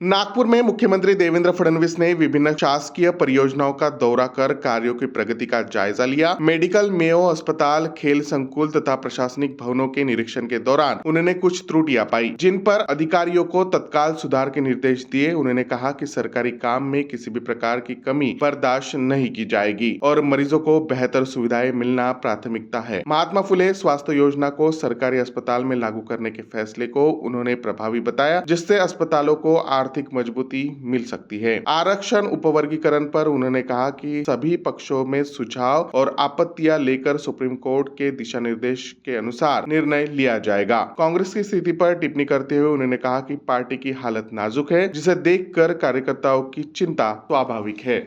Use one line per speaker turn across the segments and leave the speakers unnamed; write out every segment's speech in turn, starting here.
नागपुर में मुख्यमंत्री देवेंद्र फडणवीस ने विभिन्न शासकीय परियोजनाओं का दौरा कर कार्यों की प्रगति का जायजा लिया। मेडिकल, मेयो अस्पताल, खेल संकुल तथा प्रशासनिक भवनों के निरीक्षण के दौरान उन्होंने कुछ त्रुटियां पाई, जिन पर अधिकारियों को तत्काल सुधार के निर्देश दिए। उन्होंने कहा कि सरकारी काम में किसी भी प्रकार की कमी बर्दाश्त नहीं की जाएगी और मरीजों को बेहतर सुविधाएं मिलना प्राथमिकता है। महात्मा फुले स्वास्थ्य योजना को सरकारी अस्पताल में लागू करने के फैसले को उन्होंने प्रभावी बताया, जिससे अस्पतालों को आर्थिक मजबूती मिल सकती है। आरक्षण उपवर्गीकरण पर उन्होंने कहा कि सभी पक्षों में सुझाव और आपत्तियां लेकर सुप्रीम कोर्ट के दिशा निर्देश के अनुसार निर्णय लिया जाएगा। कांग्रेस की स्थिति पर टिप्पणी करते हुए उन्होंने कहा कि पार्टी की हालत नाजुक है, जिसे देखकर कार्यकर्ताओं की चिंता स्वाभाविक है।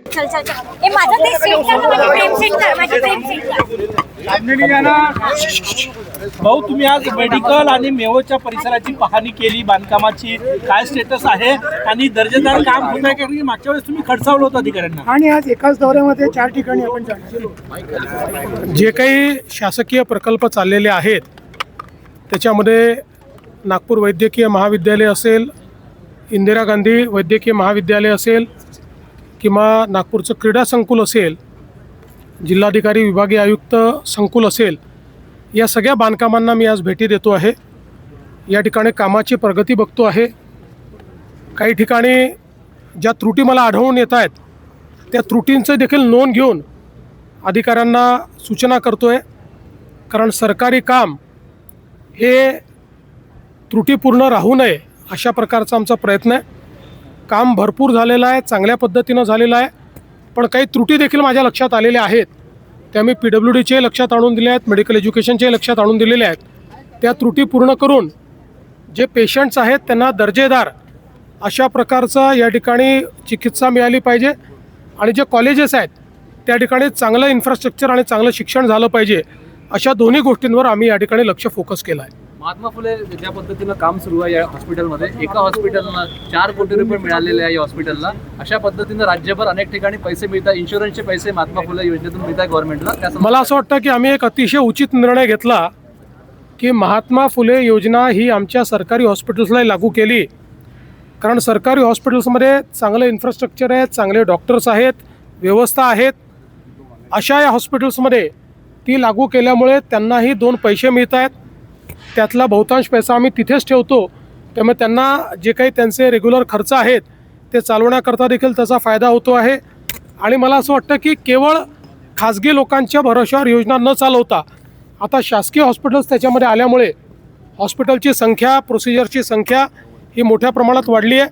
भाऊ, तुम्ही आज मेडिकल आणि मेवोच्या परिसराची पाहणी केली, बांधकामाची काय स्टेटस आहे आणि दर्जेदार काम होत आहे की मागच्या वेळेस तुम्ही खडसावलं होतं अधिकाऱ्यांना?
आणि आज एकाच दौऱ्यामध्ये 4 ठिकाणी आपण जाणार.
जे काही शासकीय प्रकल्प चाललेले आहेत त्याच्यामध्ये नागपूर वैद्यकीय महाविद्यालय असेल, इंदिरा गांधी वैद्यकीय महाविद्यालय असेल किंवा नागपूरचं क्रीडा संकुल असेल, जिल्हाधिकारी विभागीय आयुक्त संकुल असेल, या सगळ्या बांधकामांना मी आज भेटी देतो आहे. या ठिकाणी कामाची प्रगती बघतो आहे. काही ठिकाणी ज्या त्रुटी मला आढळून येत आहेत त्या त्रुटींचं देखील नोंद घेऊन अधिकाऱ्यांना सूचना करतो आहे, कारण सरकारी काम हे त्रुटीपूर्ण राहू नये अशा प्रकारचा आमचा प्रयत्न आहे. काम भरपूर झालेलं आहे, चांगल्या पद्धतीनं झालेलं आहे, पण काही त्रुटी देखील माझ्या लक्षात आलेल्या आहेत. त्या मी PWDचे लक्षात आणून दिले आहेत, मेडिकल एज्युकेशनचे लक्षात आणून दिलेले आहेत. त्या त्रुटी पूर्ण करून जे पेशंट्स आहेत त्यांना दर्जेदार अशा प्रकारचा या ठिकाणी चिकित्सा मिळाली पाहिजे आणि जे कॉलेजेस आहेत त्या ठिकाणी चांगलं इन्फ्रास्ट्रक्चर आणि चांगलं शिक्षण झालं पाहिजे. अशा दोन्ही गोष्टींवर आम्ही या ठिकाणी लक्ष फोकस केलं आहे.
महात्मा फुले ज्या पद्धतीनं काम सुरू आहे या हॉस्पिटलमध्ये, एका हॉस्पिटलला 4 कोटी रुपये मिळालेले आहे या हॉस्पिटलला. अशा पद्धतीनं राज्यभर अनेक ठिकाणी पैसे मिळतात, इन्शुरन्सचे पैसे महात्मा फुले योजनेतून मिळतात गव्हर्नमेंटला.
मला असं वाटतं की आम्ही एक अतिशय उचित निर्णय घेतला की महात्मा फुले योजना ही आमच्या सरकारी हॉस्पिटल्सला लागू केली, कारण सरकारी हॉस्पिटल्समध्ये चांगलं इन्फ्रास्ट्रक्चर आहे, चांगले डॉक्टर्स आहेत, व्यवस्था आहेत. अशा या हॉस्पिटल्समध्ये ती लागू केल्यामुळे त्यांनाही 2 पैसे मिळत आहेत. त्यातला बहुतांश पैसा आम्ही तिथेच ठेवतो, त्यामुळे त्यांना जे काही त्यांचे रेग्युलर खर्च आहेत ते चालवण्याकरता देखील त्याचा फायदा होतो आहे. आणि मला असं वाटतं की केवळ खाजगी लोकांच्या भरोश्यावर योजना न चालवता आता शासकीय हॉस्पिटल्स त्याच्यामध्ये आल्यामुळे हॉस्पिटलची संख्या, प्रोसिजरची संख्या ही मोठ्या प्रमाणात वाढली आहे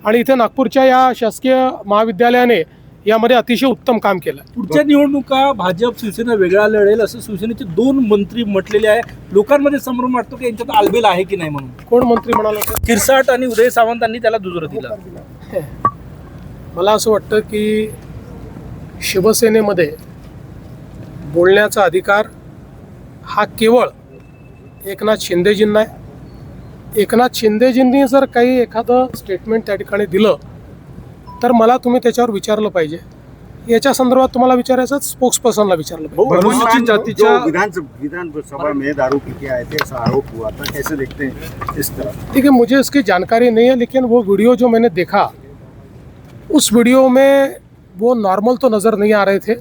आणि इथे नागपूरच्या या शासकीय महाविद्यालयाने यामध्ये अतिशय उत्तम काम केलं.
पुढच्या निवडणुका भाजप शिवसेना वेगळा लढेल असं शिवसेनेचे 2 मंत्री म्हटलेले आहे. लोकांमध्ये संभ्रम वाटतो की यांच्यात आलबेल आहे की नाही म्हणून.
कोण मंत्री म्हणाला?
किरसाट आणि उदय सावंतांनी त्याला दुजोरा दिला.
मला असं वाटतं की शिवसेनेमध्ये बोलण्याचा अधिकार हा केवळ एकनाथ शिंदेजींना आहे. एकनाथ शिंदेजींनी जर काही एखादं स्टेटमेंट त्या ठिकाणी दिलं तर मला तुम्ही त्याच्यावर विचारलं पाहिजे. याच्या संदर्भात तुम्हाला विचारायचं स्पोक्सपर्सनला विचारलं पाहिजे.
विधानसभा में दारू पी के आए थे, ऐसा आरोप हुआ था, कैसे देखते हैं इस तरह?
ठीक है, मुझे इसकी जानकारी नहीं है, लेकिन वो वीडियो जो मैंने देखा उस वीडियो में वो नॉर्मल तो नज़र नहीं आ रहे थे.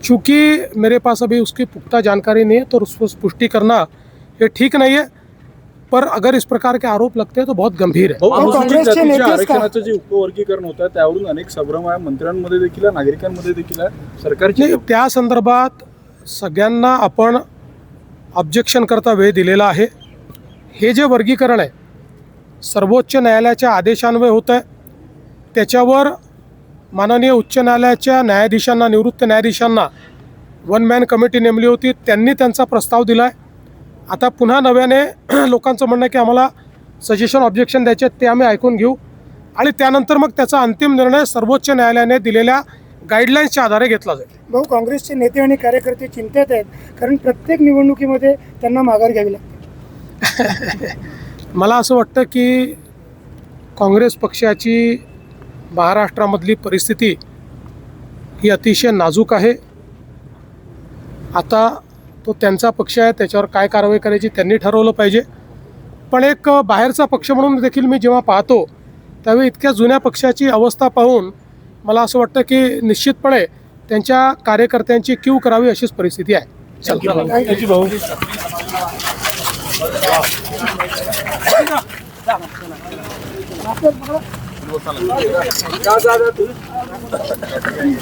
चूँकि मेरे पास अभी उसकी पुख्ता जानकारी नहीं है तो उस पर पुष्टि करना ये ठीक नहीं है, पर अगर इस प्रकार के आरोप लगते हैं तो बहुत गंभीर है.
काँग्रेसचे नेतेच का?
आरक्षणाचं जे उपवर्गीकरण होतं त्यावरून अनेक संभ्रम आहे, मंत्र्यांमध्ये देखील आहे, नागरिकांमध्ये देखील आहे. सरकारची
नाही, त्या संदर्भात सगळ्यांना आपण ऑब्जेक्शन करता वेळ दिलेला आहे. हे जे वर्गीकरण आहे सर्वोच्च न्यायालयाच्या आदेशान्वये होतं आहे. त्याच्यावर माननीय उच्च न्यायालयाच्या न्यायाधीशांना, निवृत्त न्यायाधीशांना 1 मॅन कमिटी नेमली होती. त्यांनी त्यांचा प्रस्ताव दिला आहे. आता पुन्हा नव्याने लोकांचं म्हणणं आहे की आम्हाला सजेशन, ऑब्जेक्शन द्यायचे, ते आम्ही ऐकून घेऊ आणि त्यानंतर मग त्याचा अंतिम निर्णय सर्वोच्च न्यायालयाने दिलेल्या गाईडलाईन्सच्या आधारे घेतला जाईल.
भाऊ, काँग्रेसचे नेते आणि कार्यकर्ते चिंतेत आहेत, कारण प्रत्येक निवडणुकीमध्ये त्यांना माघार घ्यावी लागते.
मला असं वाटतं की काँग्रेस पक्षाची महाराष्ट्रामधली परिस्थिती ही अतिशय नाजूक आहे. आता तो त्यांचा पक्ष आहे, त्याच्यावर काय कारवाई करायची त्यांनी ठरवलं पाहिजे. पण एक बाहेरचा पक्ष म्हणून देखील मी जेव्हा पाहतो त्यावेळी इतक्या जुन्या पक्षाची अवस्था पाहून मला असं वाटतं की निश्चितपणे त्यांच्या कार्यकर्त्यांची क्यू करावी अशीच परिस्थिती आहे.
थँक्यू भाऊ.